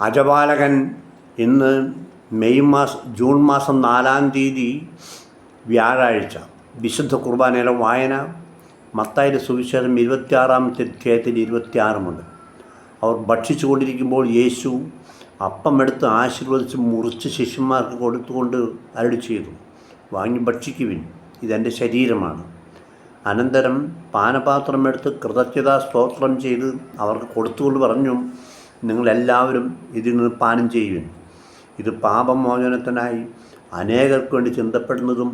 അജപാലകൻ ഇന്ന് ജൂൺ മാസം 4-ാം തീയതി വ്യാഴാഴ്ച വിശുദ്ധ കുർബാനയിലെ വായന മത്തായിയുടെ സുവിശേഷം 26-ാമത്തെ അധ്യായത്തിൽ 26 അവർ ഭക്ഷിച്ചു കൊണ്ടിരിക്കുമ്പോൾ യേശു അപ്പമെടുത്ത് ആശീർവദിച്ച് മുറിച്ച് ശിഷ്യന്മാർക്ക് കൊടുത്തുകൊണ്ട് അരുളി ചെയ്തു, വാങ്ങി ഭക്ഷിക്കുവിൻ, ഇതെൻ്റെ ശരീരമാണ്. അനന്തരം പാനപാത്രമെടുത്ത് കൃതജ്ഞതാ സ്തോത്രം ചെയ്ത് അവർക്ക് കൊടുത്തുകൊണ്ട് പറഞ്ഞു, നിങ്ങളെല്ലാവരും ഇതിൽ നിന്ന് പാനം ചെയ്യുവിൻ. ഇത് പാപമോചനത്തിനായി അനേകർക്ക് വേണ്ടി ചിന്തപ്പെടുന്നതും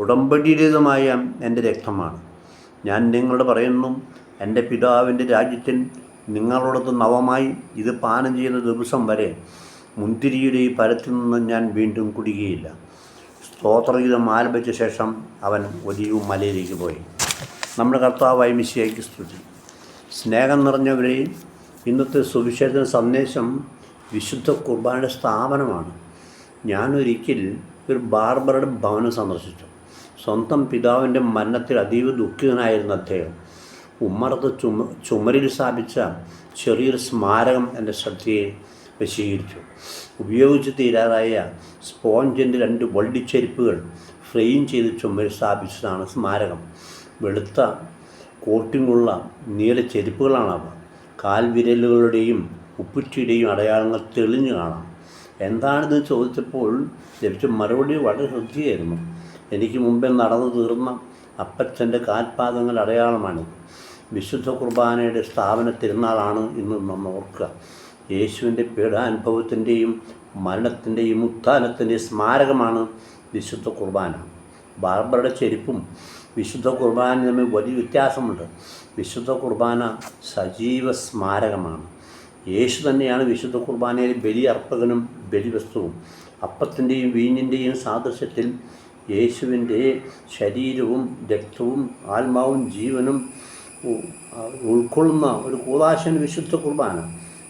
ഉടമ്പടിയുടേതുമായ എൻ്റെ രക്തമാണ്. ഞാൻ നിങ്ങളോട് പറയുന്നു, എൻ്റെ പിതാവിൻ്റെ രാജ്യത്തിൽ നിങ്ങളോടൊത്ത് നവമായി ഇത് പാനം ചെയ്യുന്ന ദിവസം വരെ മുന്തിരിയുടെ ഈ ഫലത്തിൽ നിന്ന് ഞാൻ വീണ്ടും കുടിക്കുകയില്ല. സ്തോത്രഗീതം ആലപിച്ച ശേഷം അവൻ ഒലിവ് മലയിലേക്ക് പോയി. നമ്മുടെ കർത്താവായ മിശിഹായ്ക്ക് സ്തുതി. സ്നേഹം നിറഞ്ഞവരെ, ഇന്നത്തെ സുവിശേഷ സന്ദേശം വിശുദ്ധ കുർബാനയുടെ സ്ഥാപനമാണ്. ഞാനൊരിക്കൽ ഒരു ബാർബറുടെ ഭവനം സന്ദർശിച്ചു. സ്വന്തം പിതാവിൻ്റെ മരണത്തിൽ അതീവ ദുഃഖിതനായിരുന്ന അദ്ദേഹം ഉമ്മറത്ത് ചുമരിൽ സ്ഥാപിച്ച ചെറിയൊരു സ്മാരകം എൻ്റെ ശ്രദ്ധയെ വശീകരിച്ചു. ഉപയോഗിച്ച് തീരാറായ സ്പോഞ്ചിൻ്റെ 2 വള്ളിച്ചെരുപ്പുകൾ ഫ്രെയിം ചെയ്ത് ചുമരിൽ സ്ഥാപിച്ചതാണ് സ്മാരകം. വെളുത്ത കോട്ടിങ്ങുള്ള നീല ചെരുപ്പുകളാണവ. കാൽവിരലുകളുടെയും ഉപ്പുറ്റിയുടെയും അടയാളങ്ങൾ തെളിഞ്ഞു കാണാം. എന്താണിത് ചോദിച്ചപ്പോൾ ലഭിച്ച മറുപടി വളരെ ശ്രദ്ധയായിരുന്നു. എനിക്ക് മുമ്പേ നടന്നു തീർന്ന അപ്പച്ചൻ്റെ കാൽപാദങ്ങൾ അടയാളമാണിത്. വിശുദ്ധ കുർബാനയുടെ സ്ഥാപന തിരുനാളാണ് ഇന്ന് നമ്മൾ ഓർക്കുക. യേശുവിൻ്റെ പീഡാനുഭവത്തിൻ്റെയും മരണത്തിൻ്റെയും ഉത്ഥാനത്തിൻ്റെയും സ്മാരകമാണ് വിശുദ്ധ കുർബാന. ബാർബറുടെ ചെരുപ്പും വിശുദ്ധ കുർബാന തമ്മിൽ വലിയ വ്യത്യാസമുണ്ട്. വിശുദ്ധ കുർബാന സജീവ സ്മാരകമാണ്. യേശു തന്നെയാണ് വിശുദ്ധ കുർബാനയിലെ ബലി അർപ്പകനും ബലിവസ്തുവും. അപ്പത്തിൻ്റെയും വീഞ്ഞിൻ്റെയും സാദൃശ്യത്തിൽ യേശുവിൻ്റെ ശരീരവും രക്തവും ആത്മാവും ജീവനും ഉൾക്കൊള്ളുന്ന ഒരു കൂദാശയാണ് വിശുദ്ധ കുർബാന.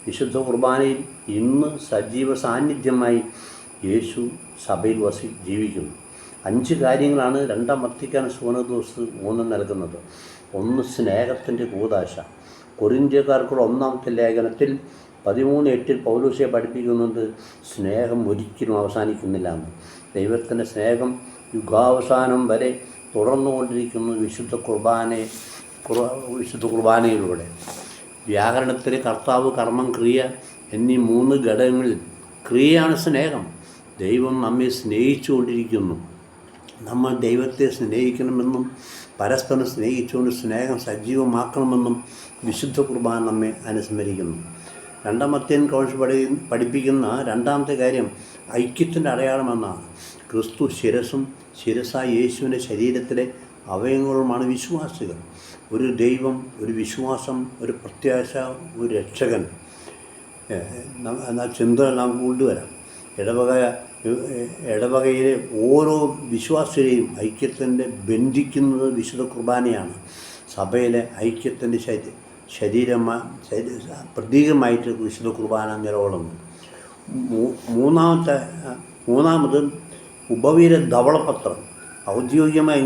വിശുദ്ധ കുർബാനയിൽ ഇന്ന് സജീവ സാന്നിധ്യമായി യേശു സഭയിൽ ജീവിക്കുന്നു. 5 കാര്യങ്ങളാണ് 2-ാം വത്തിക്കാൻ സുവർണ്ണദോസ് ഊന്നൽ നൽകുന്നത്. 1. സ്നേഹത്തിൻ്റെ കൂദാശ. കൊരിന്ത്യക്കാർക്കുള്ള 1-ാമത്തെ ലേഖനത്തിൽ 13:8 പൗലോസ്യെ പഠിപ്പിക്കുന്നുണ്ട്, സ്നേഹം ഒരിക്കലും അവസാനിക്കുന്നില്ല എന്ന്. ദൈവത്തിൻ്റെ സ്നേഹം യുഗാവസാനം വരെ തുടർന്നുകൊണ്ടിരിക്കുന്നു വിശുദ്ധ കുർബാനയിലൂടെ. വ്യാകരണത്തിലെ കർത്താവ്, കർമ്മം, ക്രിയ എന്നീ 3 ഘടകങ്ങളിൽ ക്രിയയാണ് സ്നേഹം. ദൈവം നമ്മെ സ്നേഹിച്ചുകൊണ്ടിരിക്കുന്നു. നമ്മൾ ദൈവത്തെ സ്നേഹിക്കണമെന്നും പരസ്പരം സ്നേഹിച്ചുകൊണ്ട് സ്നേഹം സജീവമാക്കണമെന്നും വിശുദ്ധ കുർബാന നമ്മെ അനുസ്മരിക്കുന്നു. 2-ാം വത്തിക്കാൻ കൗൺസിൽ പഠിപ്പിക്കുന്ന 2-ാമത്തെ കാര്യം ഐക്യത്തിൻ്റെ അടയാളമെന്നാണ്. ക്രിസ്തു ശിരസും ശിരസായ യേശുവിൻ്റെ ശരീരത്തിലെ അവയവങ്ങളുമാണ് വിശ്വാസികൾ. ഒരു ദൈവം, ഒരു വിശ്വാസം, ഒരു പ്രത്യാശ, ഒരു രക്ഷകൻ എന്ന ചിന്തകൾ നാം കൊണ്ടുവരാം. ഇടവകയിലെ ഓരോ വിശ്വാസികളെയും ഐക്യത്തിൻ്റെ ബന്ധിക്കുന്നത് വിശുദ്ധ കുർബാനയാണ്. സഭയിലെ ഐക്യത്തിൻ്റെ പ്രതീകമായിട്ട് വിശുദ്ധ കുർബാന നിലകൊള്ളുന്നു. മൂന്നാമത് ഉപവീര ധവളപത്രം. ഔദ്യോഗികമായ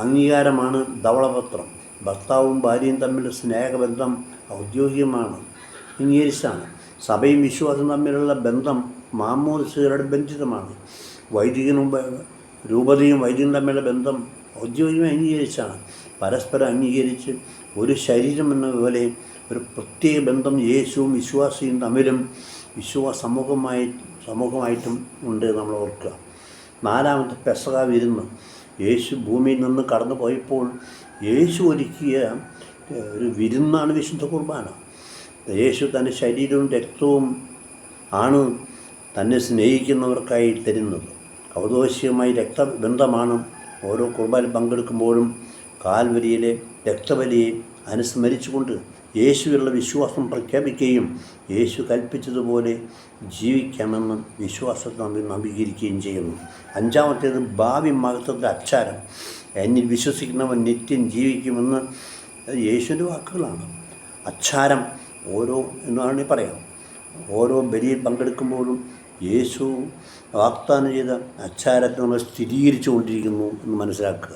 അംഗീകാരമാണ് ധവളപത്രം. ഭർത്താവും ഭാര്യയും തമ്മിലുള്ള സ്നേഹബന്ധം ഔദ്യോഗികമാണ്, അംഗീകരിച്ചാണ്. സഭയും വിശ്വാസം തമ്മിലുള്ള ബന്ധം മാമോദിസയുടെ ബന്ധിതമാണ്. രൂപതയും വൈദികനും തമ്മിലുള്ള ബന്ധം ഔദ്യോഗികമായി അംഗീകരിച്ചാണ്. പരസ്പരം അംഗീകരിച്ച് ഒരു ശരീരം എന്ന പോലെ ഒരു പ്രത്യേക ബന്ധം യേശുവും വിശ്വാസിയും തമ്മിലും സമൂഹമായിട്ടും ഉണ്ട് നമ്മൾ ഓർക്കുക. 4-ാമത്തെ പെസഹ വിരുന്ന്. യേശു ഭൂമിയിൽ നിന്ന് കടന്നു പോയപ്പോൾ യേശു ഒരുക്കിയ ഒരു വിരുന്നാണ് വിശുദ്ധ കുർബാന. യേശു തൻ്റെ ശരീരവും രക്തവും ആണ് തന്നെ സ്നേഹിക്കുന്നവർക്കായി തരുന്നത്. ഔദോശ്യമായി രക്തബന്ധമാണ്. ഓരോ കുർബാന പങ്കെടുക്കുമ്പോഴും കാൽവരിയിലെ രക്തബലിയെ അനുസ്മരിച്ചുകൊണ്ട് യേശുവിലുള്ള വിശ്വാസം പ്രഖ്യാപിക്കുകയും യേശു കൽപ്പിച്ചതുപോലെ ജീവിക്കാമെന്ന് വിശ്വാസത്തെ നമ്മൾ നവീകരിക്കുകയും ചെയ്യുന്നു. 5-ാമത്തേത് ഭാവി മഹത്വത്തിൻ്റെ അച്ചാരം. എന്നിൽ വിശ്വസിക്കുന്നവൻ നിത്യം ജീവിക്കുമെന്ന് യേശുവിൻ്റെ വാക്കുകളാണ്. അച്ചാരം എന്നാണ് പറയാം. ഓരോ ബലിയിൽ പങ്കെടുക്കുമ്പോഴും യേശു വാഗ്ദാനം ചെയ്ത അച്ചാരത്തെ നമ്മൾ സ്ഥിരീകരിച്ചു കൊണ്ടിരിക്കുന്നു എന്ന് മനസ്സിലാക്കുക.